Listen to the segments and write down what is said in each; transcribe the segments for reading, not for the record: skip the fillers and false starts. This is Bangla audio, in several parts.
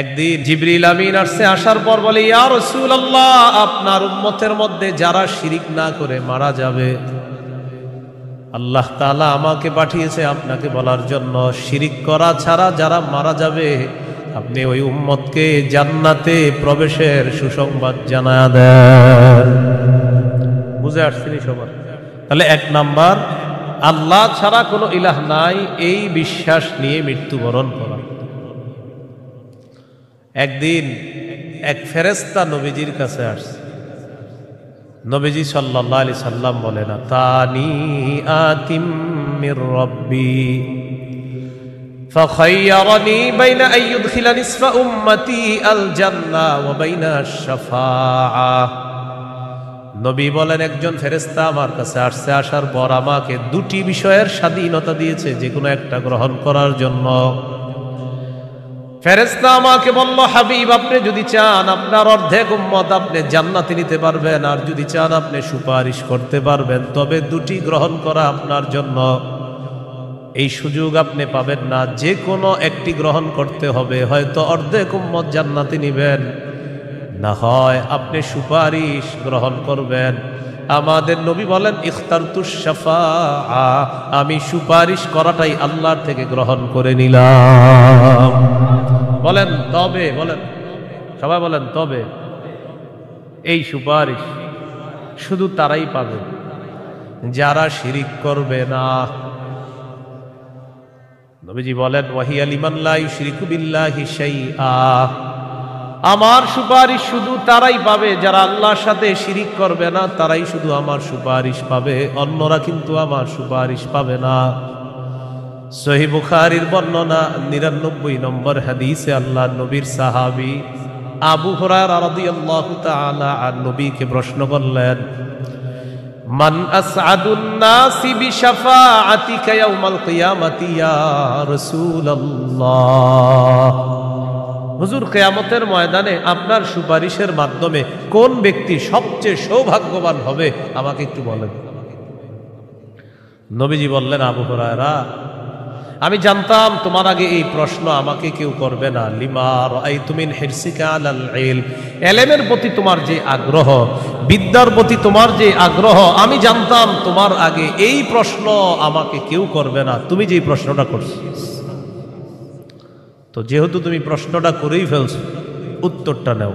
একদিন জিবরিল আমিন আসছে, আসার পর বলে, ইয়া রাসূলুল্লাহ, আপনার উম্মতের মধ্যে যারা শিরিক না করে মারা যাবে, আল্লাহ তাআলা আমাকে পাঠিয়েছে আপনাকে বলার জন্য, শিরিক করা ছাড়া যারা মারা যাবে আপনি ওই উম্মতকে জান্নাতে প্রবেশের সুসংবাদ জানায়া দেন। বুঝে আসছেন সবার? তাহলে এক নাম্বার, আল্লাহ ছাড়া কোনো ইলাহ নাই এই বিশ্বাস নিয়ে মৃত্যুবরণ করা। একদিন এক ফেরেশতা নবীজির কাছে আসছে। নবীজি সাল্লাল্লাহু আলাইহি সাল্লাম বলেন, তানি আতিম মির রাব্বি ফাখায়্যারানি বাইনা আন ইউদখিলা নিসফা উম্মতি আল জান্নাহ ওয়া বাইনা আশ-শাফাআহ। নবী বলেন, একজন ফেরেশতা আমার কাছে আসছে, আসার পর আমাকে দুটি বিষয়ের স্বাধীনতা দিয়েছে, যে কোনো একটা গ্রহণ করার জন্য। ফেরেশতা আমাকে বলল, হাবিব, আপনি যদি চান আপনার অর্ধেক উম্মত আপনি জান্নাতে নিতে পারবেন, আর যদি চান আপনি সুপারিশ করতে পারবেন, তবে দুটি গ্রহণ করা আপনার জন্য। এই সুযোগ আপনি পাবেন না, যে কোনো একটি গ্রহণ করতে হবে। হয়তো অর্ধেক উম্মত জান্নাতে নিবেন, না হয় আপনি সুপারিশ গ্রহণ করবেন। আমাদের নবী বলেন, ইখতারতুশ শাফাআ, আমি সুপারিশ করাটাই আল্লাহর থেকে গ্রহণ করে নিলাম। বলেন তবে, বলেন সবাই বলেন তবে। এই সুপারিশ শুধু তারাই পাবে যারা শিরিক করবে না। নবীজি বলেন, ওয়াহিয়া লিমান লা ইউশরিকু বিল্লাহি শাইআ, আমার সুপারিশ শুধু তারাই পাবে যারা আল্লাহর সাথে শিরিক করবে না, তারাই শুধু আমার সুপারিশ পাবে, অন্যরা কিন্তু আমার সুপারিশ পাবে না। সহিহ বুখারীর বর্ণনা ৯৯ নম্বর হাদিসে আল্লাহর নবীর সাহাবী আবু হুরায়রা রাদিয়াল্লাহু তাআলা আন নবীকে প্রশ্ন করলেন, মান আসআদুন নাসি বিশাফাআতিকা ইয়াউমাল কিয়ামাতি ইয়া রাসূলুল্লাহ। হুজুর, কিয়ামতের ময়দানে আপনার সুপারিশের মাধ্যমে কোন ব্যক্তি সবচেয়ে সৌভাগ্যবান হবে আমাকে একটু বলেন। নবীজি বললেন, আবু হুরায়রা, আমি জানতাম তোমার আগে এই প্রশ্ন আমাকে কেউ করবে না। লিমা রাআইতু মিন হিরসিকা আলাল ইলম, ইলমের প্রতি তোমার যে আগ্রহ, বিদ্যার প্রতি তোমার যে আগ্রহ, আমি জানতাম তোমার আগে এই প্রশ্ন আমাকে কেউ করবে না, তুমি যে প্রশ্নটা করছো। তো যেহেতু তুমি প্রশ্নটা করেই ফেলছো, উত্তরটা নাও।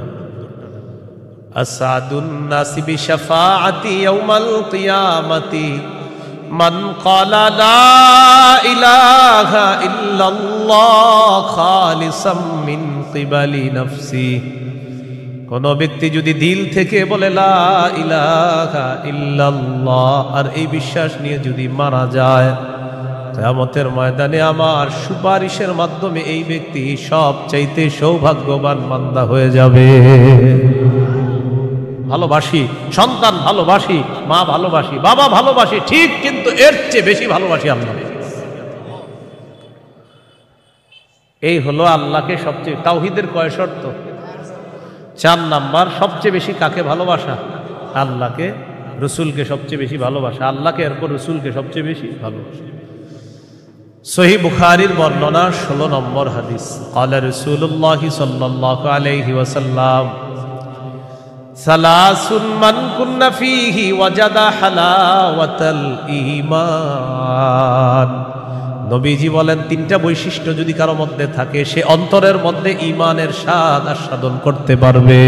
আসাদুন নাসি বিশাফাআতি ইয়াউমাল কিয়ামাতি মান ক্বালা লা ইলাহা ইল্লাল্লাহ খালিসাম মিন কিবালি নাফসি। কোন ব্যক্তি যদি দিল থেকে বলে লা ইলাহা ইল্লাল্লাহ, আর এই বিশ্বাস নিয়ে যদি মারা যায়, কিয়ামতের ময়দানে আমার সুপারিশের মাধ্যমে এই ব্যক্তি সবচাইতে সৌভাগ্যবান বান্দা হয়ে যাবে। ভালোবাসি সন্তান, ভালোবাসি মা, ভালোবাসি বাবা, ভালোবাসি ঠিক, কিন্তু এর চেয়ে বেশি ভালোবাসি আল্লাহ। এই হলো আল্লাহকে সবচেয়ে, তাওহীদের কয় শর্ত? 4 নাম্বার, সবচেয়ে বেশি কাকে ভালোবাসা? আল্লাহকে, রসুলকে সবচেয়ে বেশি ভালোবাসা, আল্লাহকে এরপর রসুলকে সবচেয়ে বেশি ভালোবাসা। সহিহ বুখারীর বর্ণনা 16 নম্বর হাদিস, ক্বালা রাসূলুল্লাহ সাল্লাল্লাহু আলাইহি ওয়াসাল্লাম, সালাসুন মান কুন্না ফীহি ওয়াজাদা হালাওয়াতাল ঈমান। নবীজি বলেন, 3টা বৈশিষ্ট্য যদি কারো মধ্যে থাকে, সে অন্তরের মধ্যে ঈমানের স্বাদ আস্বাদন করতে পারবে।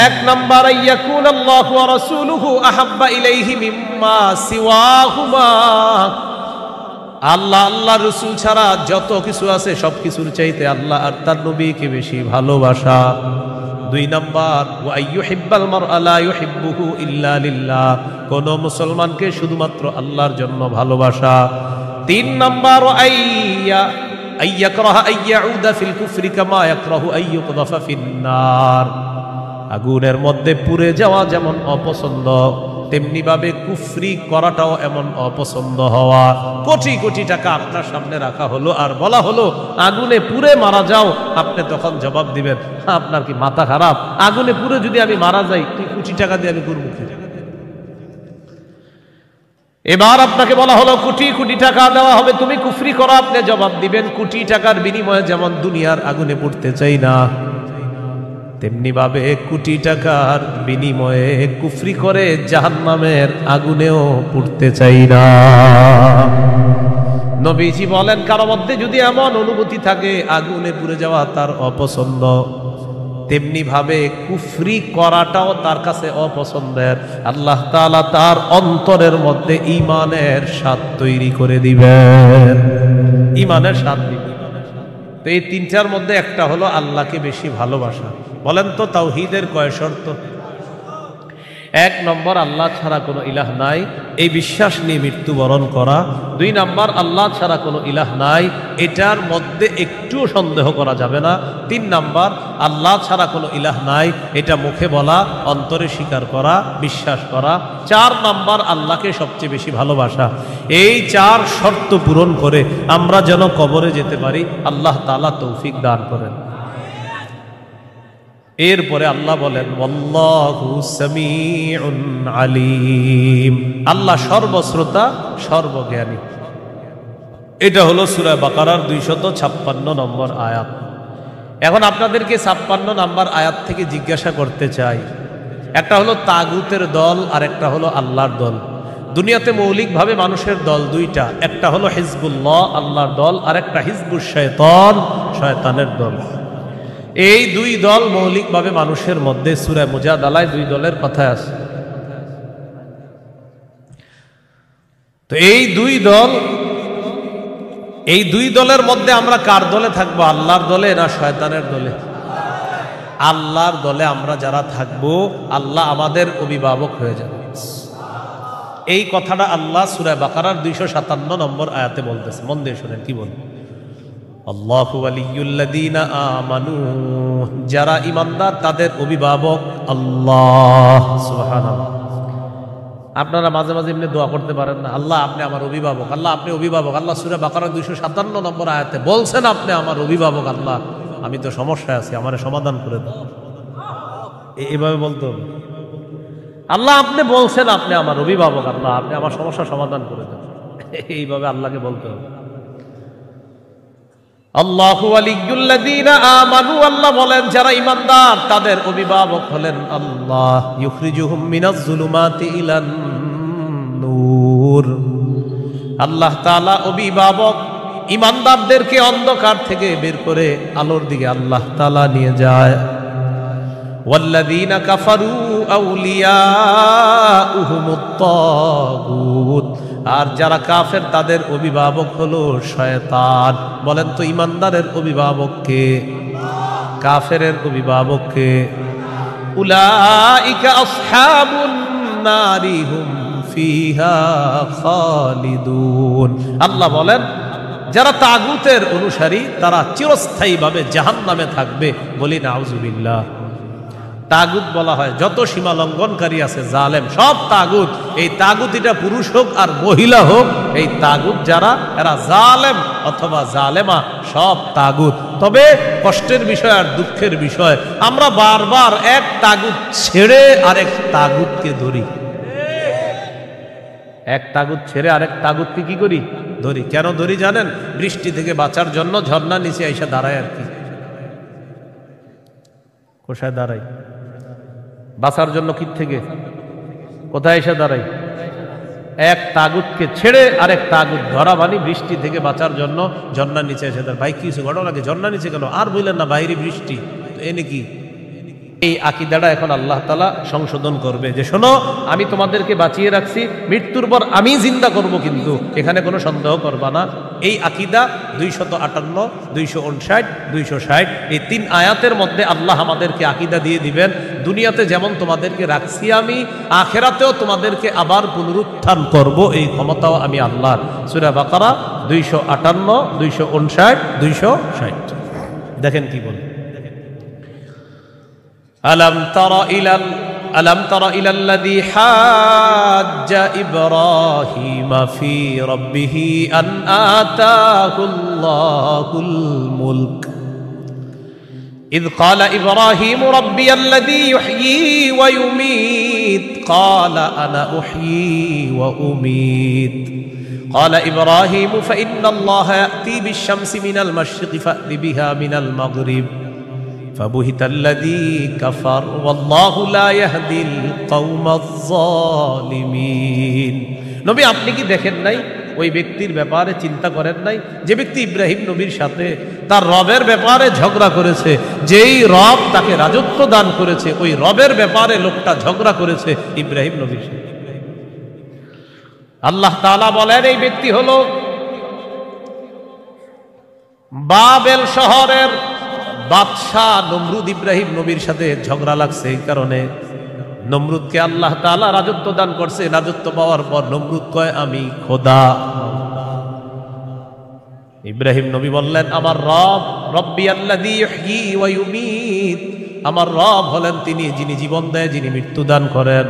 1 নাম্বার, আইয়াকুনাল্লাহু ওয়া রাসূলুহু আহাব্বা ইলাইহি মিম্মা সিওয়াহুমা, আল্লাহ আল্লাহ রসুল ছাড়া যত কিছু আছে সবকিছুর চাইতে আল্লাহ আর তার নবীকে বেশি ভালোবাসা। 2 নাম্বার, ওয়া আইয়ুহিব্বাল মারআ লা ইউহিব্বুহু ইল্লা লিল্লাহ, কোন মুসলমানকে শুধুমাত্র আল্লাহর জন্য ভালোবাসা। 3 নাম্বার, আইয়াকরাহা আইয়াউদা ফিল কুফরি কামা ইয়াকরাহু আইয়ুকযাফা ফিন্নার, আগুনের মধ্যে পুড়ে যাওয়া যেমন অপছন্দ, তেমনি ভাবে কুফরি করাটাও এমন অপছন্দ হওয়া। কোটি কোটি টাকা আপনার সামনে রাখা হলো আর বলা হলো আগুনে পুড়ে মারা যাও, আপনি তখন জবাব দিবেন, আপনার কি মাথা খারাপ? আগুনে পুড়ে যদি আমি মারা যাই, তুই কোটি টাকা দিয়ে আমি করবো কি? এবার আপনাকে বলা হলো কোটি কোটি টাকা দেওয়া হবে, তুমি কুফরি করো। আপনি জবাব দিবেন কোটি টাকার বিনিময়ে যেমন দুনিয়ার আগুনে পুড়তে চাই না, তেমনি ভাবে কোটি টাকার বিনিময়ে কুফরি করে জাহান্নামের আগুনেও পুড়তে চাই না। নবীজি বলেন কারো মধ্যে যদি এমন অনুভূতি থাকে আগুনে পুড়ে যাওয়া তার অপছন্দ, তেমনি ভাবে কুফরি করাটাও তার কাছে অপছন্দের। আল্লাহ তাআলা তার অন্তরের মধ্যে ঈমানের স্বাদ তৈরি করে দিবেন, ঈমানের স্বাদ দিবেন। তো এই তিনটার মধ্যে একটা হলো আল্লাহকে বেশি ভালোবাসা। বলেন তো তাওহীদের কয় শর্ত? 1 নম্বর আল্লাহ ছাড়া কোনো ইলাহ নাই, এই বিশ্বাস নিয়ে মৃত্যুবরণ করা। 2 নম্বর আল্লাহ ছাড়া কোনো ইলাহ নাই, এটার মধ্যে একটুও সন্দেহ করা যাবে না। 3 নম্বর আল্লাহ ছাড়া কোনো ইলাহ নাই, এটা মুখে বলা, অন্তরে স্বীকার করা, বিশ্বাস করা। 4 নম্বর আল্লাহকে সবচেয়ে বেশি ভালোবাসা। এই 4 শর্ত পূরণ করে আমরা যেন কবরে যেতে পারি, আল্লাহ তাআলা তৌফিক দান করেন। এরপরে আল্লাহ বলেন ওয়াল্লাহু সামিউন আলিম, আল্লাহ সর্বশ্রোতা সর্বজ্ঞানী। এটা হলো সূরা বাকারার 256 নম্বর আয়াত। এখন আপনাদেরকে 56 নম্বর আয়াত থেকে জিজ্ঞাসা করতে চাই, একটা হলো তাগুতের দল আর একটা হলো আল্লাহর দল। দুনিয়াতে মৌলিকভাবে মানুষের দল দুইটা, একটা হলো হিজবুল্লাহ আল্লাহর দল, আর একটা হিজবুশ শয়তান শয়তানের দল। এই 2 দল মৌলিকভাবে মানুষের মধ্যে সূরা মুজাদালায় 2 দলের কথা আছে। তো এই 2 দলের মধ্যে আমরা কার দলে থাকবো? আল্লাহর দলে না শয়তানের দলে? আল্লাহর দলে আমরা যারা থাকবো আল্লাহ আমাদের অভিভাবক হয়ে যাবে। এই কথাটা আল্লাহ সূরা বাকারার 257 নম্বর আয়াতে বলতেছে। মন দিয়ে শুনেন কি বল, আল্লাহু ওয়ালিয়ুল্লাযীনা আমানু, যারা ঈমানদার তাদের অভিভাবক আল্লাহ। সুবহানাল্লাহ। আপনারা মাঝে মাঝে এমনি দোয়া করতে পারেন না, আল্লাহ আপনি আমার অভিভাবক, আল্লাহ আপনি অভিভাবক। আল্লাহ সূরা বাকারা 257 নম্বর আয়াতে বলছেন আপনি আমার অভিভাবক। আল্লাহ আমি তো সমস্যায় আছি, আমারে সমাধান করে দাও। এইভাবে বলতে হবে, আল্লাহ আপনি বলছেন আপনি আমার অভিভাবক, আল্লাহ আপনি আমার সমস্যা সমাধান করে দেন। এইভাবে আল্লাহকে বলতে হবে। আল্লাহু ওয়ালিয়ুল্লাযীনা আমানু, আল্লাহ বলেন যারা ঈমানদার তাদের অভিভাবক হলেন আল্লাহ। ইউখরিজুহুম মিনাজ যুলুমাতি ইলান নূর, আল্লাহ তাআলা অভিভাবক ঈমানদারদেরকে অন্ধকার থেকে বের করে আলোর দিকে আল্লাহ তাআলা নিয়ে যায়। ওয়াল্লাযীনা কাফারু আউলিয়াউহুমুত তাগুত, আর যারা কাফের তাদের অভিভাবক হলো শয়তান। বলেন তো ঈমানদারের অভিভাবক কে? কাফেরের অভিভাবক কে? উলাইকা আসহাবুন নারি হুম ফিহা খালিদুন। আল্লাহ বলেন যারা তাগুতের অনুসারী তারা চিরস্থায়ীভাবে জাহান্নামে থাকবে। বলি নাউজুবিল্লাহ। তাগুত বলা হয় যত সীমা লঙ্ঘনকারী আছে জালেম, সব তাগুত। এই তাগুত এটা পুরুষ হোক আর মহিলা হোক, এই তাগুত যারা এরা জালেম অথবা জালেমা, সব তাগুত। তবে কষ্টের বিষয় আর দুঃখের বিষয়, আমরা বারবার এক তাগুত ছেড়ে আরেক তাগুতকে ধরি। এক তাগুত ছেড়ে আরেক তাগুতকে কি করি? ধরি। কেন ধরি জানেন? বৃষ্টি থেকে বাঁচার জন্য ঝর্ণা নিচে এসে দাঁড়ায় আর কি। কোথায় দাঁড়াই? বাঁচার জন্য কি থেকে কোথায় এসে দাঁড়াই? এক তাগুতকে ছেড়ে আরেক তাগুত ধরা, বানি বৃষ্টি থেকে বাঁচার জন্য ঝর্ণার নিচে এসে দাঁড়ায়। ভাই কি কিছু ঘটনা লাগে? ঝর্ণার নিচে কেন? আর বললেন না বাইরে বৃষ্টি, তো এনে কি? এই আকীদাটা এখন আল্লাহ তাআলা সংশোধন করবে যে শোনো আমি তোমাদেরকে বাঁচিয়ে রাখছি, মৃত্যুর পর আমি জিন্দা করব, কিন্তু এখানে কোনো সন্দেহ করবা না। এই আকীদা 258, 259, 260 এই 3 আয়াতের মধ্যে আল্লাহ আমাদেরকে আকীদা দিয়ে দিবেন। দুনিয়াতে যেমন তোমাদেরকে রাখছি আমি, আখিরাতেও তোমাদেরকে আবার পুনরুত্থান করব, এই ক্ষমতাও আমি আল্লাহর। সূরা বাকারা 258, 259, 260 দেখেন কি বলে। ألم تر إلى الذي حاج إبراهيم في ربه أن آتاه الله الملك إذ قال إبراهيم ربي الذي يحيي ويميت ويميت قال أنا أحيي وأميت قال إبراهيم فإن الله يأتي بالشمس من المشرق فأت بها من المغرب فبهت الذي كفر والله لا يهدي القوم الظالمين নবী আপনি কি দেখেন নাই ওই ব্যক্তির ব্যাপারে চিন্তা করেন নাই যে ব্যক্তি ইব্রাহিম নবীর সাথে তার রবের ব্যাপারে ঝগড়া করেছে, যেই রব তাকে রাজত্ব দান করেছে ওই রবের ব্যাপারে লোকটা ঝগড়া করেছে ইব্রাহিম নবীর সাথে। আল্লাহ তাআলা বলেন এই ব্যক্তি হলো বাবেল শহরের বাদশাহ নমরুদ। ইব্রাহিম নবীর সাথে ঝগড়া লাগছে, এই কারণে নমরুদকে আল্লাহ তাআলা রাজত্ব দান করছে। রাজত্ব পাওয়ার পর নমরুদ কয় আমি খোদা। ইব্রাহিম নবী বললেন আমার রব রব্বি আল্লাযী ইহয়ী ওয়া ইউমীত, আমার রব হলেন তিনি যিনি জীবন দেয়, যিনি মৃত্যু দান করেন।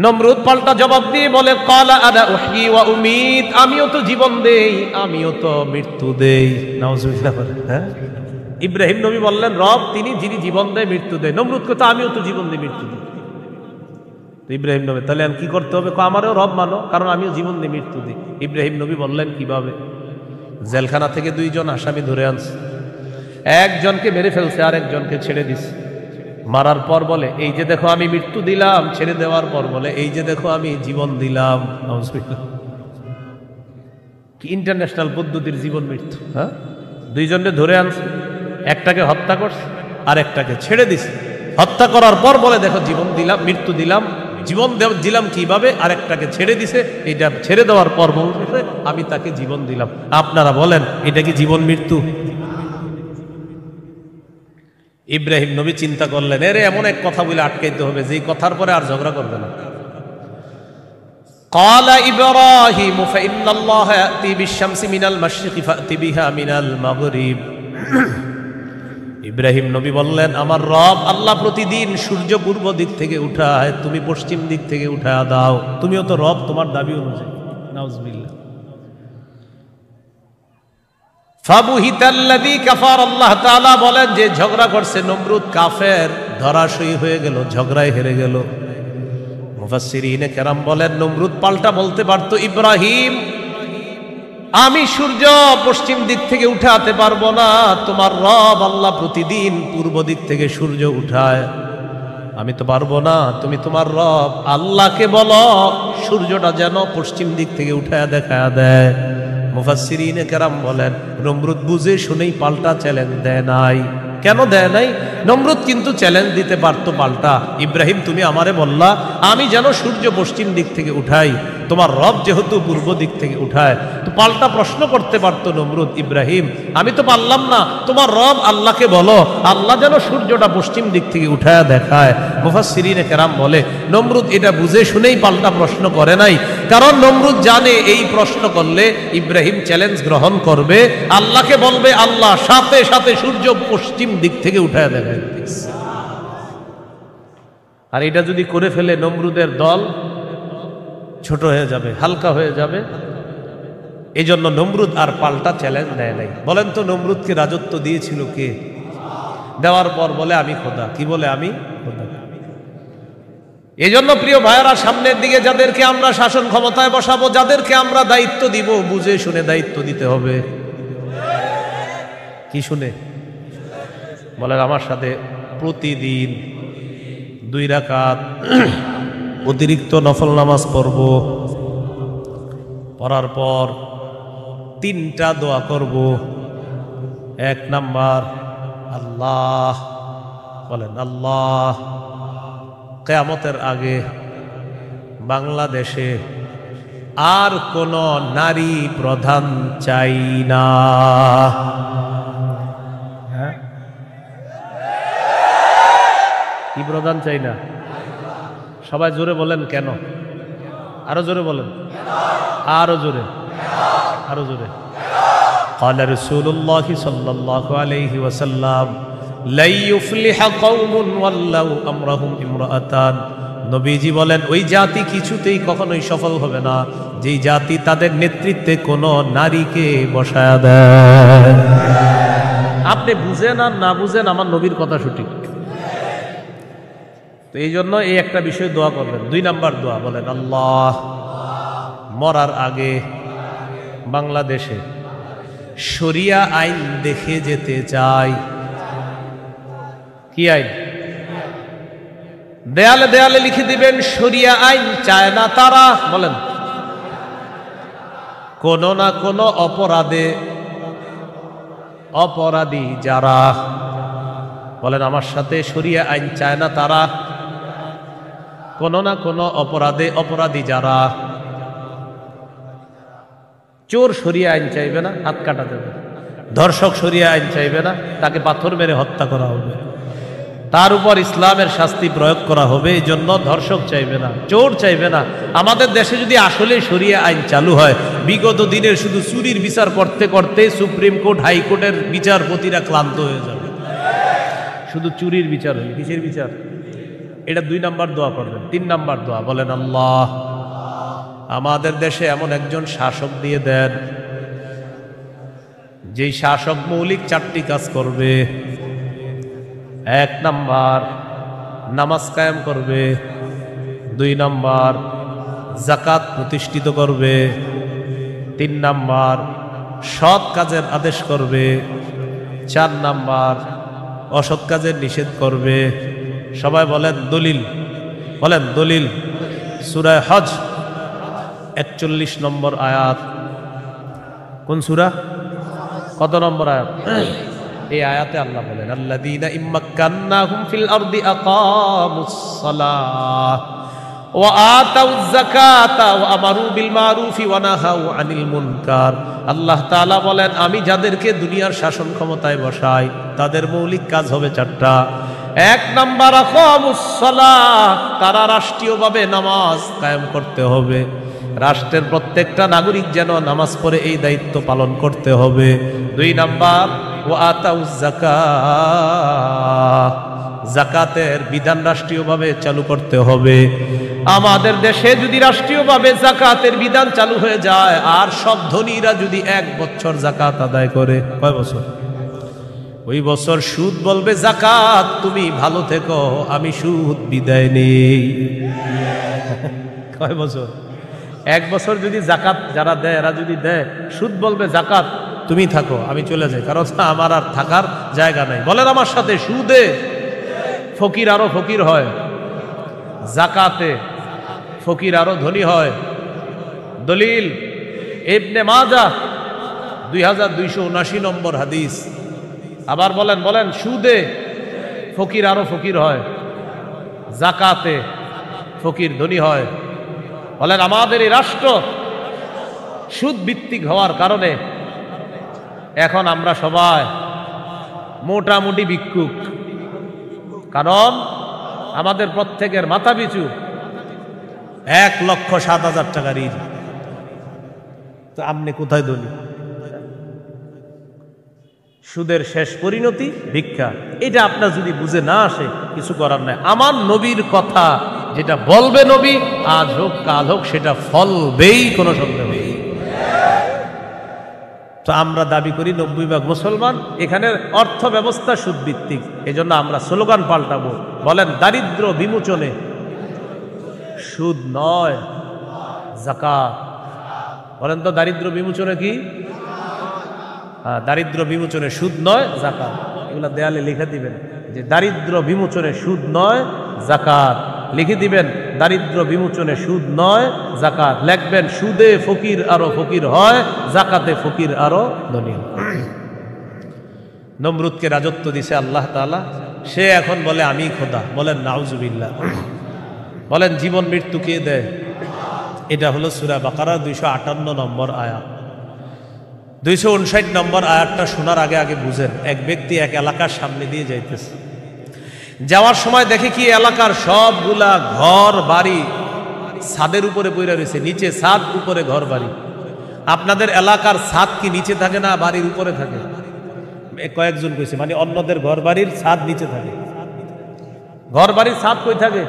নমরুদ পাল্টা জবাব দিয়ে বলে ক্বালা আনা উহয়ী ওয়া উমীত, আমিও তো জীবন দেই আমিও তো মৃত্যু দেই। নাউযুবিল্লাহ। হ্যাঁ, ইব্রাহিম নবী বললেন রব তিনি যিনি জীবন দেয় মৃত্যু দেয়। নমরুদ কথা আমিও তো জীবন দিই মৃত্যু দিই। ইব্রাহিম নবী তাহলে আমি কি করতে হবে? আমারও রব মানো, কারণ আমিও জীবন দিই মৃত্যু দিই। ইব্রাহিম নবী বললেন কিভাবে? জেলখানা থেকে দুইজন আসামি ধরে আনছে, একজনকে মেরে ফেলছে আর একজনকে ছেড়ে দিছে। মারার পর বলে এই যে দেখো আমি মৃত্যু দিলাম, ছেড়ে দেওয়ার পর বলে এই যে দেখো আমি জীবন দিলাম। কি ইন্টারন্যাশনাল পদ্ধতির জীবন মৃত্যু! হ্যাঁ, দুইজনকে ধরে আনছে, একটাকে হত্যা করছে আর একটাকে ছেড়ে দিছে। হত্যা করার পর বলে দেখো জীবন দিলাম মৃত্যু দিলাম, জীবন দিলাম কিভাবে? আর একটাকে ছেড়ে দিছে, এটা ছেড়ে দেওয়ার পর বলছে আমি তাকে জীবন দিলাম। আপনারা বলেন এটা কি জীবন মৃত্যু? ইব্রাহিম নবী চিন্তা করলেন এরে এমন এক কথা বলে আটকাইতে হবে যে কথার পরে আর ঝগড়া করবে না। قال إبراهيم فإن الله يأتي بالشمس من المشرق فأت بها من المغرب। ইব্রাহিম নবী বললেন আমার রব আল্লাহ প্রতিদিন সূর্য পূর্ব দিক থেকে উঠায়, তুমি পশ্চিম দিক থেকে উঠায় দাও। তুমিও তো রব, তোমার দাবি অনুযায়ী। নাউজুবিল্লাহ। ফাবুহিতাল্লাযী কাফার, আল্লাহ তাআলা বলেন যে ঝগড়া করছে নমরুদ কাফের, ধরাশয়ী হয়ে গেল, ঝগড়ায় হেরে গেল। মুফাসসিরিনে কেরাম বলেন নমরুদ পাল্টা বলতে পারতো ইব্রাহিম আমি সূর্য পশ্চিম দিক থেকে উঠাতে পারবো না, তোমার রব আল্লাহ প্রতিদিন পূর্ব দিক থেকে সূর্য উঠায়, আমি তো পারবো না। তুমি তোমার রব আল্লাহকে বলো সূর্যটা যেন পশ্চিম দিক থেকে উঠায় দেখায় দেয়। মুফাসসিরিনে কেরাম বলেন নমরুদ বুঝে শুনেই পাল্টা চ্যালেঞ্জ দেয় নাই। কেন দেয় নাই? নমরুদ কিন্তু চ্যালেঞ্জ দিতে পারতো পাল্টা, ইব্রাহিম তুমি আমারে বললা আমি যেন সূর্য পশ্চিম দিক থেকে উঠাই, তোমার রব যেহেতু পূর্ব দিক থেকে উঠায়, তো পাল্টা প্রশ্ন করতে পারতো নমরুদ ইব্রাহিম আমি তো পারলাম না, তোমার রব আল্লাহকে বলো আল্লাহ যেন সূর্যটা পশ্চিম দিক থেকে উঠায় দেখায়। মুফাসসিরিনে কেরাম বলে নমরুদ এটা বুঝে শুনেই পাল্টা প্রশ্ন করে নাই, কারণ নমরুদ জানে এই প্রশ্ন করলে ইব্রাহিম চ্যালেঞ্জ গ্রহণ করবে, আল্লাহকে বলবে আল্লাহ সাথে সাথে সূর্য পশ্চিম দিক থেকে উঠায় দেখায়। আর এটা যদি করে ফেলে নমরুদের দল ছোট হয়ে যাবে, হালকা হয়ে যাবে। এই জন্য নমরুদ আর পাল্টা চ্যালেঞ্জ দেয় নাই। বলেন তো নমরুদকে রাজত্ব দিয়েছিল কে? দেওয়ার পর বলে আমি খোদা। কি বলে? আমি খোদা। এই জন্য প্রিয় ভাইয়েরা সামনের দিকে যাদেরকে আমরা শাসন ক্ষমতায় বসাবো, যাদেরকে আমরা দায়িত্ব দিব, বুঝে শুনে দায়িত্ব দিতে হবে। কি শুনে? বলেন আমার সাথে প্রতিদিন 2 রাকাত অতিরিক্ত নফল নামাজ পড়ব, পড়ার পর 3টা দোয়া করব। 1 নাম্বার আল্লাহ, বলেন আল্লাহ কিয়ামতের আগে বাংলাদেশে আর কোন নারী প্রধান চাই না। কি প্রধান চাই না? সবাই জোরে বলেন কেন? আরো জোরে বলেন, আরো জোরে, আরো জোরে। قال رسول الله صلى الله عليه وسلم لا يفلح قوم ولوا امرهم امرأتان। নবীজি বলেন ওই জাতি কিছুতেই কখনোই সফল হবে না যেই জাতি তাদের নেতৃত্বে কোনো নারীকে বসায় দেয়। আপনি বুঝেন আর না বুঝেন আমার নবীর কথা সঠিক। তো এই জন্য এই একটা বিষয় দোয়া করবেন। 2 নাম্বার দোয়া বলেন, আল্লাহ মরার আগে বাংলাদেশে শরিয়া আইন দেখে যেতে চাই। কি আইন? দেয়ালে দেয়ালে লিখে দিবেন, শরিয়া আইন চায় না তারা। বলেন, কোন না কোন অপরাধী যারা, বলেন আমার সাথে, শরিয়া আইন চায় না তারা, কোন না কোন অপরাধী যারা। চোর শরিয়া আইন চাইবে না, হাত কাটা দেবে। ধর্ষক শরিয়া আইন চাইবে না, তাকে পাথর মেরে হত্যা করা হবে, তার উপর ইসলামের শাস্তি প্রয়োগ করা হবে। এই জন্য ধর্ষক চাইবে না, চোর চাইবে না। আমাদের দেশে যদি আসলে শরিয়া আইন চালু হয়, বিগত দিনের শুধু চুরির বিচার করতে করতে সুপ্রিম কোর্ট, হাইকোর্টের বিচারপতিরা ক্লান্ত হয়ে যাবে। শুধু চুরির বিচার হয়ে, কিসের বিচার? এটা 2 নাম্বার দোয়া করবেন। 3 নাম্বার দোয়া বলেন, আল্লাহ আমাদের দেশে এমন একজন শাসক দিয়ে দেন, যেই শাসক মৌলিক 4টি কাজ করবে। 1 নাম্বার নামাজ কায়েম করবে, 2 নাম্বার যাকাত প্রতিষ্ঠিত করবে, 3 নাম্বার সৎ কাজের আদেশ করবে, 4 নাম্বার অসৎ কাজের নিষেধ করবে। সবাই বলেন দলিল, বলেন দলিল। সূরা হজ 41 নম্বর আয়াত। কোন সূরা? কত নম্বর আয়াত? এই আয়াতে আল্লাহ বলেন, আল্লাযীনা ইম্মাক্কান্নাহুম ফিল আরদি আকামুস সালাহ ওয়া আতাউয যাকাতা ওয়া আমারু বিল মারুফি ওয়া নাহাউ আনিল মুনকার। আল্লাহ তাআলা বলেন, আমি যাদেরকে দুনিয়ার শাসন ক্ষমতায় বসাই, তাদের মৌলিক কাজ হবে 4টা। 1 নাম্বার আকামুস সালাহ, তারা রাষ্ট্রীয়ভাবে নামাজ কায়েম করতে হবে। রাষ্ট্রের প্রত্যেকটা নাগরিক যেন নামাজ পড়ে, এই দায়িত্ব পালন করতে হবে। 2 নাম্বার ওয়া আতাউয যাকাত, যাকাতের বিধান রাষ্ট্রীয়ভাবে চালু করতে হবে। আমাদের দেশে যদি রাষ্ট্রীয়ভাবে যাকাতের বিধান চালু হয়ে যায়, আর সব ধনীরা যদি 1 বছর যাকাত আদায় করে, কয় বছর? ওই বছর সুদ বলবে, যাকাত তুমি ভালো থেকো, আমি সুদ বিদায় নেই। কয় বছর? 1 বছর যদি যাকাত যারা দেয়, এরা যদি দেয়, সুদ বলবে, যাকাত তুমি থাকো, আমি চলে যাই, কারণ আমার আর থাকার জায়গা নাই। বলেন আমার সাথে, সুদে ফকির আরো ফকির হয়, যাকাতে ফকির আরো ধনী হয়। দলিল ইবনে মাজাহ 2279 নম্বর হাদিস। আবার বলেন, বলেন, সুদে ফকির আরো ফকির হয়, যাকাতে ফকির ধনী হয়। বলেন, আমাদের এই রাষ্ট্র সুদ ভিত্তিক হওয়ার কারণে এখন আমরা সবাই মোটামুটি ভিক্ষুক। কারণ আমাদের প্রত্যেকের মাথা পিছু 1,07,000 টাকা ঋণ। তো আপনি কোথায় ধনী? সুদের শেষ পরিণতি ভিক্ষা। এটা আপনার যদি বুঝে না আসে, কিছু করার নাই। আমার নবীর কথা যেটা বলবে নবী, আজ হোক কাল হোক, সেটা ফলবেই, কোনো সন্দেহ নেই। তো আমরা দাবি করি 90% মুসলমান, এখানে অর্থ ব্যবস্থা সুদ ভিত্তিক। এই জন্য আমরা স্লোগান পাল্টাবো, বলেন, দারিদ্র বিমোচনে সুদ নয়, যাকাত। বলেন তো, দারিদ্র বিমোচনে কি? দারিদ্র বিমোচনে সুদ নয়, যাকাত। এগুলা দেয়ালে লিখে দিবেন যে দারিদ্র বিমোচনে সুদ নয়, যাকাত। লিখে দিবেন, দারিদ্র বিমোচনে সুদ নয়, যাকাত। লিখবেন, সুদে ফকির আরো ফকির হয়, যাকাতে ফকির আরো ধনী হয়। নমরুদকে রাজত্ব দিছে আল্লাহ তাআলা, সে এখন বলে আমি খোদা। বলেন নাউজুবিল্লাহ। বলেন, জীবন মৃত্যু কে দেয়? এটা হলো সূরা বাকারা 258 নম্বর আয়াত। 259 নম্বর আয়াতটা শোনার আগে আগে বুঝেন। এক ব্যক্তি এক এলাকার সামনে দিয়ে যাইতেছে, যাওয়ার সময় দেখে কি এলাকার সবগুলা ঘর বাড়ি ছাদের উপরে পড়ে রয়েছে, নিচে ছাদ, উপরে ঘর বাড়ি। আপনাদের এলাকার ছাদ কি নিচে থাকে না বাড়ির উপরে থাকে? কয়েকজন কইছে, মানে অন্যদের ঘর বাড়ির ছাদ নিচে থাকে। ঘর বাড়ির ছাদ কই থাকে?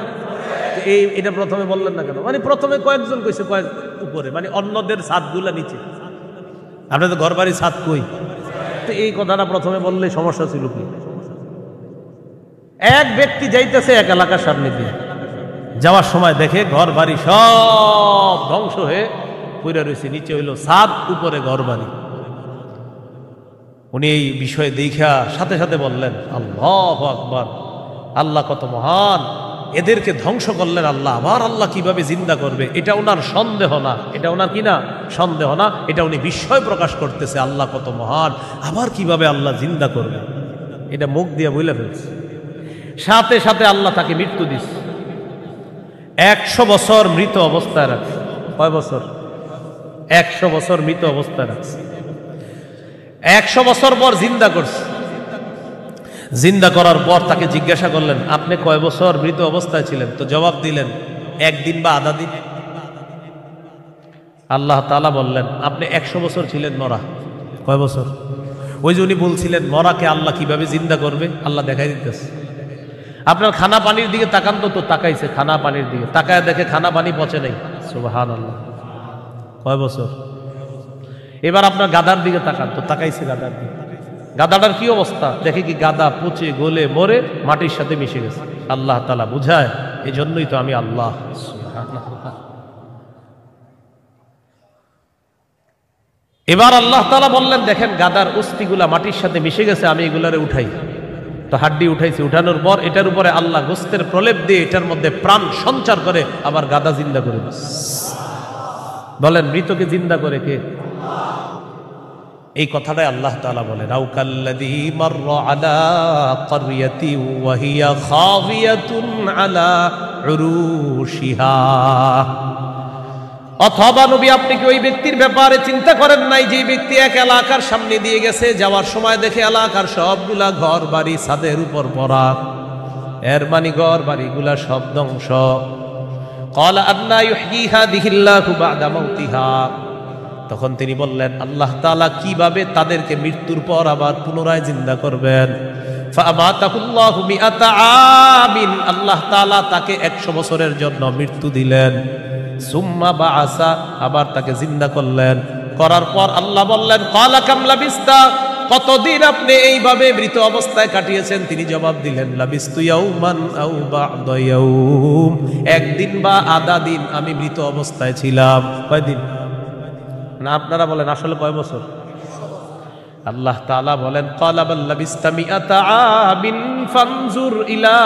এটা প্রথমে বললেন না কেন? মানে প্রথমে কয়েকজন কইছে কয়েক উপরে, মানে অন্যদের ছাদগুলা নিচে। আপনাদের ঘর বাড়ির ছাদ কই? তো এই কথাটা প্রথমে বললে সমস্যা ছিল কি? এক ব্যক্তি যাইতেছে এক এলাকার সামনে দিয়ে, যাওয়ার সময় দেখে ঘর বাড়ি সব ধ্বংস হয়ে পড়ে রয়েছে, নিচে হইল ছাদ, উপরে ঘর বাড়ি। উনি এই বিষয়ে দেখা সাথে সাথে বললেন, আল্লাহু আকবার, আল্লাহ কত মহান, এদেরকে ধ্বংস করলেন আল্লাহ, আবার আল্লাহ কিভাবে জিন্দা করবে, এটা ওনার সন্দেহ না, এটা ওনার কি না সন্দেহ না, এটা উনি বিস্ময় প্রকাশ করতেছে, আল্লাহ কত মহান, আবার কিভাবে আল্লাহ জিন্দা করবে, এটা মুখ দিয়ে বলে ফেলছে। সাথে সাথে আল্লাহ তাকে মৃত্যু দিচ্ছে, 100 বছর মৃত অবস্থায় রাখছে। কয় বছর? 100 বছর মৃত অবস্থায় রাখছে। 100 বছর পর জিন্দা করছে। জিন্দা করার পর তাকে জিজ্ঞাসা করলেন, আপনি কয় বছর মৃত অবস্থায় ছিলেন? তো জবাব দিলেন, 1 দিন বা আধা দিন। আল্লাহ তাআলা বললেন, আপনি 100 বছর ছিলেন মরা। কয় বছর? ওই যে উনি বলছিলেন মরাকে আল্লাহ কিভাবে জিন্দা করবে, আল্লাহ দেখাই দিতেছে। আপনার খানা পানির দিকে তাকান তো, তাকাইছে খানা পানির দিকে, তাকায় দেখে খানা পানি পচে নাই। সুবহানাল্লাহ। কয় বছর? এবার আপনার গাদার দিকে তাকান তো, তাকাইছে গাদার দিকে, গাদাটার কি অবস্থা, দেখে কি গাদা পচে গলে মরে মাটির সাথে মিশে গেছে। আল্লাহ তাআলা বুঝায়, এই জন্যই তো আমি আল্লাহ। এবার আল্লাহ তাআলা বললেন, দেখেন গাদার অস্থিগুলা মাটির সাথে মিশে গেছে, আমি এগুলারে উঠাই। তো হাড্ডি উঠাইছি, উঠানোর পর এটার উপরে আল্লাহ গোস্তের প্রলেপ দিয়ে এটার মধ্যে প্রাণ সঞ্চার করে আবার গাদা জিন্দা করে দিচ্ছে। বলেন মৃতকে জিন্দা করে কে? এই কথাটাই আল্লাহ তাআলা বলেন, আও কাল্লাযী মাররা আলা ক্বরিয়াতি ওয়া হিয়া খাবিয়াতুন আলা উরুশিহা। অথবা নবী আপনি কি ওই ব্যক্তির ব্যাপারে চিন্তা করেন নাই যে ব্যক্তি এক এলাকার সামনে দিয়ে গেছে, যাওয়ার সময় দেখে এলাকার সবগুলা ঘর বাড়ি ছাদের উপর পড়া, এর মানে ঘর বাড়িগুলা সব ধ্বংস। ক্বালা আন্না ইউহয়ী হাযিহিল্লাহু বা'দা মাউতিহা। তখন তিনি বললেন, আল্লাহ তাআলা কিভাবে তাদেরকে মৃত্যুর পর আবার পুনরায় জিন্দা করবেন। ফাআমাতাহুল্লাহু মিআতা আমিন। আল্লাহ তাআলা তাকে 100 বছরের জন্য মৃত্যু দিলেন। সুম্মা বাআসা, আবার তাকে জিন্দা করলেন। করার পর আল্লাহ বললেন, ক্বালা কাম লাবিস্তা, কতদিন আপনি এইভাবে মৃত অবস্থায় কাটিয়েছেন? তিনি জবাব দিলেন, লাবিস্তু ইয়াওমান আও বা'দা ইয়াওম, একদিন বা আধা দিন আমি মৃত অবস্থায় ছিলাম। কয়দিন? না আপনারা বলেন আসলে কয় বছর? আল্লাহ তাআলা বলেন, ক্বালা বাল লাবিস্তা মিআতা আমিন ফানজুর ইলা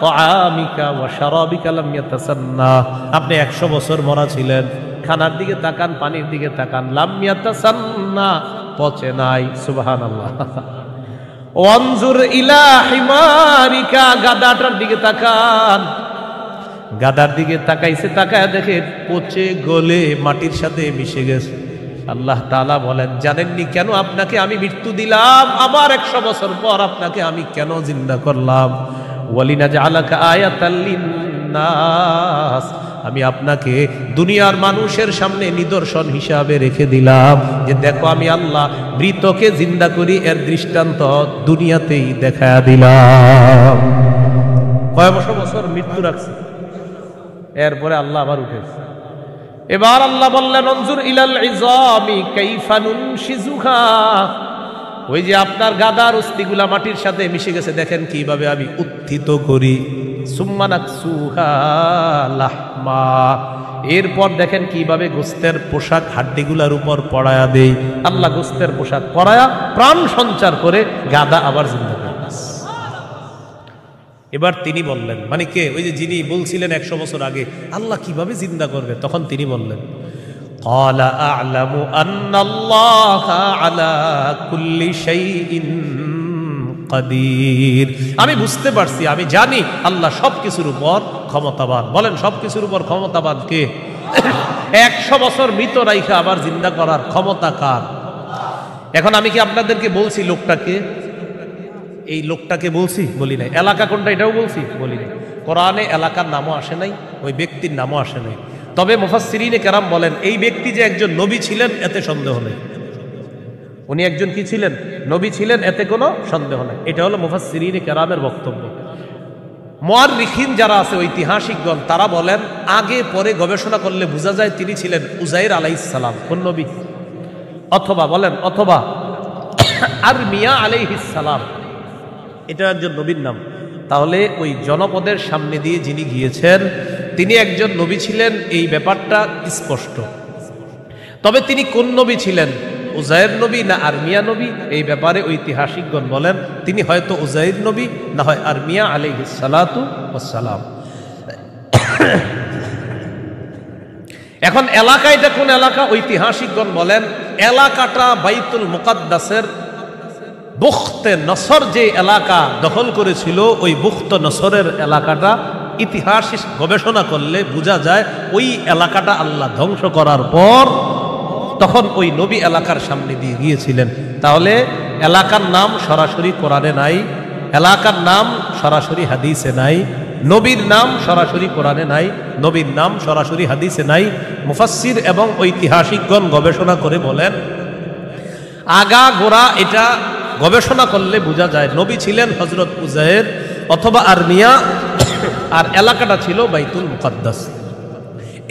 তাআমিকা ওয়া শারাবিকা লাম ইয়াতাসান্না। আপনি 100 বছর মরা ছিলেন, খানার দিকে তাকান, পানির দিকে তাকান, লাম ইয়াতাসান্না, পচে নাই। সুবহানাল্লাহ। ওয়ানজুর ইলা হিমারিকা, গাদাটার দিকে তাকান, গাদার দিকে তাকাইছে, তাকায় দেখে পচে গলে মাটির সাথে মিশে গেছে। আল্লাহ তাআলা বলেন, জানেননি কেন আপনাকে আমি মৃত্যু দিলাম, আবার 100 বছর পর আপনাকে আমি কেন জিন্দা করলাম? ওয়ালিনাজআলাকা আয়াতাল লিন্নাস, আমি আপনাকে দুনিয়ার মানুষের সামনে নিদর্শন হিসাবে রেখে দিলাম যে দেখো আমি আল্লাহ মৃতকে জিন্দা করি, এর দৃষ্টান্ত দুনিয়াতেই দেখায়া দিলাম। কয় বছর মৃত্যু রাখছে, এরপরে আল্লাহ আবার উঠেছে। এবার আল্লাহ বললেন, অনজুর ইলাল ইযামি কাইফা নুনশিজুহা, ওই যে আপনার গাদার অস্থিগুলা মাটির সাথে মিশে গেছে, দেখেন কিভাবে আমি উত্থিত করি। সুম্মা নাকসুহা লাহমা, এরপর দেখেন কিভাবে গোস্তের পোশাক হাড্ডিগুলার উপর পড়ায়া দেই। আল্লাহ গোস্তের পোশাক পরায়া প্রাণ সঞ্চার করে গাদা আবার জিন্দা করে। এবার তিনি বললেন, মানে কে? ওই যে যিনি বলছিলেন 100 বছর আগে আল্লাহ কিভাবে জিন্দা করবে, তখন তিনি বললেন, ক্বালা আ'লামু আন্নাল্লাহা আলা কুল্লি শাইইন কাদির। আমি বুঝতে পারছি, আমি জানি আল্লাহ সবকিছুর উপর ক্ষমতাবান। বলেন সবকিছুর উপর ক্ষমতাবান কে? 100 বছর মৃত রাইখা আবার জিন্দা করার ক্ষমতা কার? এখন আমি কি আপনাদেরকে বলছি লোকটাকে, এই লোকটাকে বলছি? বলি নাই। এলাকা কোনটা এটাও বলছি? বলি নাই। কোরআনে এলাকার নামও আসে নাই, ওই ব্যক্তির নামও আসে নাই। তবে মুফাসসিরিনে কেরাম বলেন, এই ব্যক্তি যে একজন নবী ছিলেন এতে সন্দেহ নেই। উনি একজন কি ছিলেন? নবী ছিলেন, এতে কোনো সন্দেহ নেই। এটা হলো মুফাসসিরিনে কেরামের বক্তব্য। মুআররিখিন যারা আছে, ঐতিহাসিকগণ, তারা বলেন আগে পরে গবেষণা করলে বোঝা যায় তিনি ছিলেন উযাইর আলাইহিস সালাম। কোন নবী? অথবা বলেন, অথবা আরমিয়া আলাইহিস সালাম, এটা একজন নবীর নাম। তাহলে ওই জনপদের সামনে দিয়ে যিনি গিয়েছেন তিনি একজন নবী ছিলেন, এই ব্যাপারটা স্পষ্ট। তবে তিনি কোন নবী ছিলেন, উজায়ের নবী না আরমিয়া নবী, এই ব্যাপারে ঐতিহাসিকগণ বলেন তিনি হয়তো উজায়ের নবী, না হয় আরমিয়া আলাইহিস সালাতু ওয়াস সালাম। এখন এলাকা এটা কোন এলাকা, ঐতিহাসিকগণ বলেন এলাকাটা বাইতুল মুকাদ্দাসের বুখতে নসর যে এলাকা দখল করেছিল, ওই বুখতে নসরের এলাকাটা ইতিহাস গবেষণা করলে বোঝা যায় ওই এলাকাটা আল্লাহ ধ্বংস করার পর তখন ওই নবী এলাকার সামনে দিয়ে গিয়েছিলেন। তাহলে এলাকার নাম সরাসরি কোরআনে নাই, এলাকার নাম সরাসরি হাদিসে নাই, নবীর নাম সরাসরি কোরআনে নাই, নবীর নাম সরাসরি হাদিসে নাই। মুফাসসির এবং ঐতিহাসিকগণ গবেষণা করে বলেন আগা গোড়া এটা গবেষণা করলে বোঝা যায় নবী ছিলেন হযরত উজায়ের অথবা আরমিয়া, আর এলাকাটা ছিল বাইতুল মুকাদ্দাস।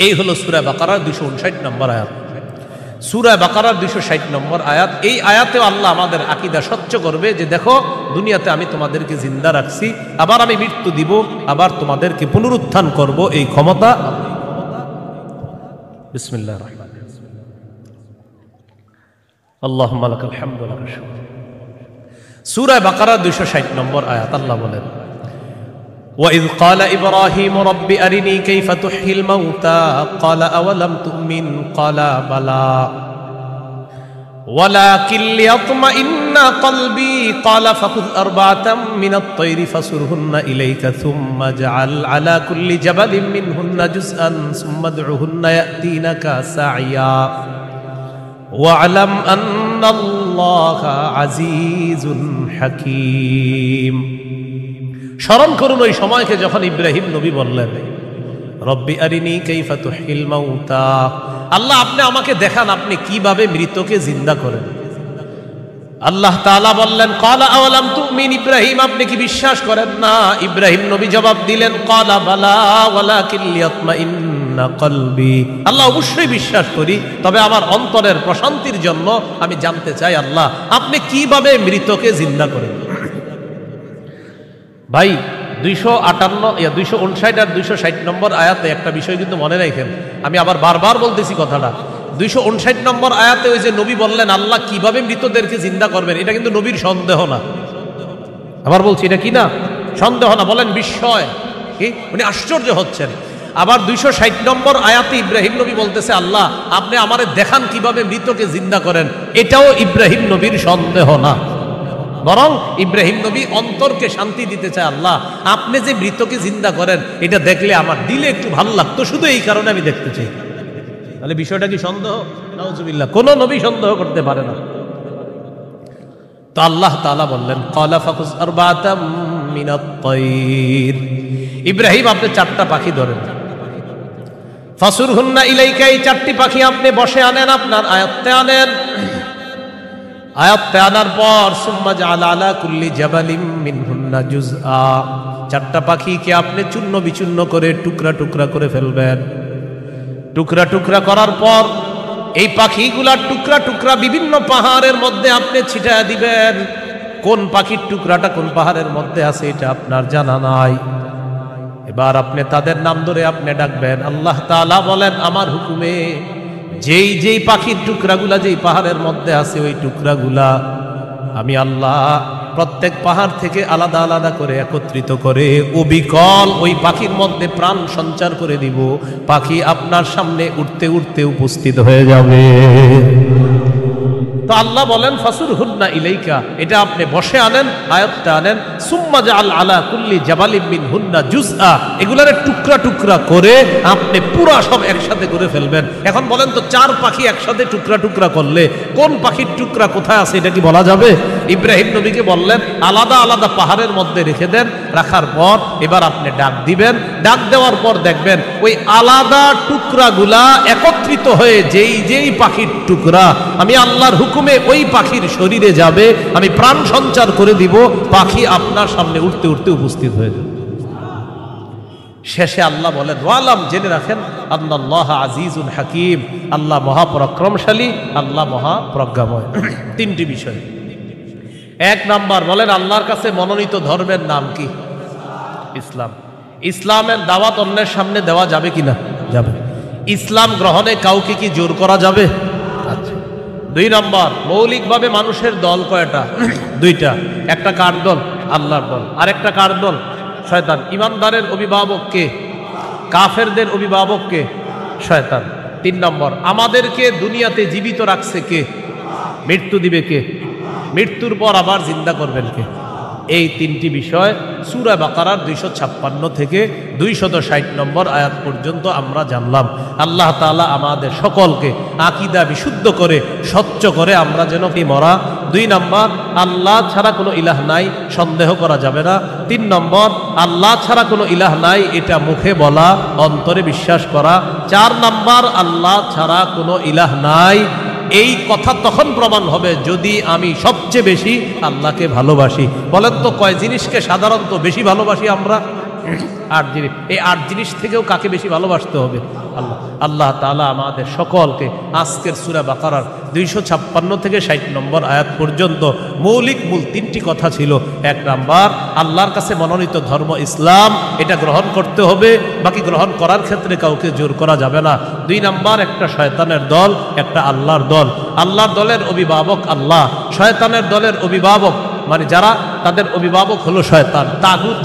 এই হলো সূরা বাকারার 259 নম্বর আয়াত। সূরা বাকারার 260 নম্বর আয়াত। এই আয়াতেও আল্লাহ আমাদের আকীদা স্বচ্ছ করবে যে দেখো দুনিয়াতে আমি তোমাদেরকে জিন্দা রাখছি, আবার আমি মৃত্যু দিব, আবার তোমাদেরকে পুনরুত্থান করব, এই ক্ষমতা। বিসমিল্লাহির রহমানির রহিম। আল্লাহুম্মা লাকাল হামদু ওয়া লাকাশ শুকর। সূরা বাকারা 260 নম্বর আয়াত আল্লাহ বলেন وَإِذْ قَالَ إِبْرَاهِيمُ رَبِّ أَرِنِي كَيْفَ تُحْيِي الْمَوْتَى قَالَ أَوَلَمْ تُؤْمِنْ قَالَ بَلَى وَلَكِنْ لِيَطْمَئِنَّ قَلْبِي قَالَ فَخُذْ أَرْبَعَةً مِنَ الطَّيْرِ فَصُرْهُنَّ إِلَيْكَ ثُمَّ اجْعَلْ عَلَى كُلِّ جَبَلٍ مِنْهُنَّ جُزْءًا ثُمَّ ادْعُهُنَّ يَأْتِينَكَ سَعْيًا وَاعْلَمْ أَنَّ اللَّهَ عَزِيزٌ حَكِيمٌ। স্মরণ করুন ওই সময়কে যখন ইব্রাহিম নবী বললেন রব্বি আরিনি কাইফা তুহিল মাউতা, আল্লাহ আপনি আমাকে দেখান আপনি কিভাবে মৃতকে জিন্দা করেন। আল্লাহ তাআলা বললেন ক্বালা আওয়ালাম তুমিন, ইব্রাহিম আপনি কি বিশ্বাস করেন না? ইব্রাহিম নবী জবাব দিলেন ক্বালা বালা ওয়ালাকিন লিয়াতমাইন্না কলবি, আল্লাহ অবশ্যই বিশ্বাস করি, তবে আমার অন্তরের প্রশান্তির জন্য আমি জানতে চাই আল্লাহ আপনি কিভাবে মৃতকে জিন্দা করেন। ভাই 259 আর 260 নম্বর আয়াতে একটা বিষয় কিন্তু মনে রাখেন, আমি আবার বারবার বলতেছি কথাটা। 259 নম্বর আয়াতে ওই যে নবী বললেন আল্লাহ কিভাবে মৃতদেরকে জিন্দা করবেন, এটা কিন্তু নবীর সন্দেহ না। আবার বলছি এটা কি না, সন্দেহ না, বলেন বিস্ময়, কি উনি আশ্চর্য হচ্ছেন। আবার 260 নম্বর আয়াতে ইব্রাহিম নবী বলতেছে আল্লাহ আপনি আমারে দেখান কিভাবে মৃতকে জিন্দা করেন, এটাও ইব্রাহিম নবীর সন্দেহ না, বরং ইব্রাহিম নবী অন্তরকে শান্তি দিতে চায় আল্লাহ আপনি যে মৃতকে জিন্দা করেন এটা দেখলে আমার দিলে একটু ভালো লাগতো, শুধু এই কারণে আমি দেখতে চাই। তাহলে বিষয়টা কি সন্দেহ? নাউজুবিল্লাহ, কোন নবী সন্দেহ করতে পারে না। তো আল্লাহ তাআলা বললেন ক্বালা ফাকুজ আরবাতাম মিনাত তায়র, ইব্রাহিম আপনি 4টা পাখি ধরেন, ফাসুরহুন্না ইলাইকা, এই 4টি পাখি আপনি বসে আনেন, আপনার আয়ত্তে আনেন। আয়াতে আনার পর সুম্মা জাআলা আলা কুল্লি জাবালিম মিনহুন্না জুজআ, 4টা পাখিকে আপনি চূর্ণ বিচূর্ণ করে টুকরা টুকরা করে ফেলবেন। টুকরা টুকরা করার পর এই পাখিগুলার টুকরা টুকরা বিভিন্ন পাহাড়ের মধ্যে আপনি ছিটায় দিবেন। কোন পাখির টুকরাটা কোন পাহাড়ের মধ্যে আছে এটা আপনার জানা নাই। এবার আপনি তাদের নাম ধরে আপনি ডাকবেন। আল্লাহ তাআলা বলেন আমার হুকুমে যেই যেই পাখির টুকরাগুলা যেই পাহাড়ের মধ্যে আছে ওই টুকরাগুলা আমি আল্লাহ প্রত্যেক পাহাড় থেকে আলাদা আলাদা করে একত্রিত করে অবিকল ওই পাখির মধ্যে প্রাণ সঞ্চার করে দিব। পাখি আপনার সামনে উঠতে উঠতে উপস্থিত হয়ে যাবে। তো আল্লাহ বলেন ফাসুরহুন্না ইলাইকা, এটা আপনি বসে আনেন, আয়াতটা আনেন। সুম্মা জাআল আলা কুল্লি জাবালিম মিনহুন্না জুজআ, এগুলার টুকরা টুকরা করে আপনি পুরা সব একসাথে করে ফেলবেন। এখন বলেন তো 4 পাখি একসাথে টুকরা টুকরা করলে কোন পাখির টুকরা কোথায় আছে এটা কি বলা যাবে? ইব্রাহিম নবীকে বললেন আলাদা আলাদা পাহাড়ের মধ্যে রেখে দেন। রাখার পর এবার আপনি ডাক দিবেন। ডাক দেওয়ার পর দেখবেন ওই আলাদা টুকরাগুলা একত্রিত হয়ে যেই যেই পাখির টুকরা আমি আল্লাহর হুকুমে ওই পাখির শরীরে যাবে, আমি প্রাণ সঞ্চার করে দিব। পাখি আপনার সামনে উঠতে উঠতে উপস্থিত হয়ে যাবে। শেষে আল্লাহ বলেন ওয়ালাম, জেনে রাখেন আল্লাহ আজিজুল হাকিম, আল্লাহ মহাপরাক্রমশালী, আল্লাহ মহাপ্রজ্ঞাময়। 3টি বিষয়। 1 নাম্বার বলেন আল্লাহর কাছে মনোনীত ধর্মের নাম কি? ইসলাম। ইসলামের দাওয়াত অন্যের সামনে দেওয়া যাবে কিনা? যাবে। ইসলাম গ্রহণে কাউকে কি জোর করা যাবে? আচ্ছা। 2 নম্বর, মৌলিকভাবে মানুষের দল কয়টা? 2টা। একটা কার দল? আল্লাহর দল। আর একটা কার দল? শয়তান। ইমানদারের অভিভাবক কে? কাফেরদের অভিভাবক কে? শয়তান। 3 নম্বর, আমাদেরকে দুনিয়াতে জীবিত রাখছে কে? মৃত্যু দিবে কে? মৃত্যুর পর আবার জিন্দা করবেন কে? এই 3টি বিষয় সূরা বাকারার 256 থেকে 260 নম্বর আয়াত পর্যন্ত আমরা জানলাম। আল্লাহ তাআলা আমাদের সকলকে আকীদা বিশুদ্ধ করে স্বচ্ছ করে আমরা যেন মরা। 2 নম্বর, আল্লাহ ছাড়া কোনো ইলাহ নাই, সন্দেহ করা যাবে না। 3 নম্বর, আল্লাহ ছাড়া কোনো ইলাহ নাই, এটা মুখে বলা, অন্তরে বিশ্বাস করা। 4 নম্বর, আল্লাহ ছাড়া কোনো ইলাহ নাই, এই কথা তখন প্রমাণ হবে যদি আমি সবচেয়ে বেশি আল্লাহকে ভালোবাসি। বলেন তো কয় জিনিসকে সাধারণত বেশি ভালোবাসি আমরা? 8 জিনিস। এই 8 জিনিস থেকেও কাকে বেশি ভালোবাসতে হবে? আল্লাহ। আল্লাহ তাআলা আমাদের সকলকে আজকের সূরা বাকারার 256 থেকে 60 নম্বর আয়াত পর্যন্ত মূল 3টি কথা ছিল। 1 নাম্বার, আল্লাহর কাছে মনোনীত ধর্ম ইসলাম, এটা গ্রহণ করতে হবে, বাকি গ্রহণ করার ক্ষেত্রে কাউকে জোর করা যাবে না। 2 নাম্বার, একটা শয়তানের দল, একটা আল্লাহর দল। আল্লাহর দলের অভিভাবক আল্লাহ, শয়তানের দলের অভিভাবক মানে যারা, তাদের অভিভাবক হলো শয়তান। তাগুত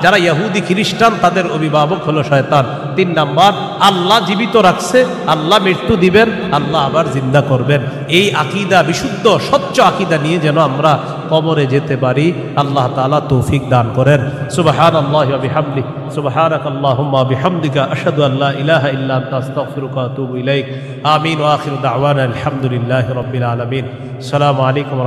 যারা ইহুদি খ্রিস্টান, তাদের অভিভাবক হলো শয়তান। 3 নাম্বার, আল্লাহ জীবিত রাখছে, আল্লাহ মৃত্যু দিবেন, আল্লাহ আবার জিন্দা করবেন। এই আকীদা, বিশুদ্ধ স্বচ্ছ আকীদা নিয়ে যেন আমরা কবরে যেতে পারি, আল্লাহ তাআলা তৌফিক দান করেন। সুবহানাল্লাহি ওয়া বিহামদিহি, সুবহানাকাল্লাহুম্মা ওয়া বিহামদিকা, আশহাদু আল্লা ইলাহা ইল্লা আনতা, আস্তাগফিরুকা ওয়া আতুবু ইলাইক। আমিন ওয়া আখিরু দাওয়ানা আলহামদুলিল্লাহি রাব্বিল আলামিন। আসসালামু আলাইকুম।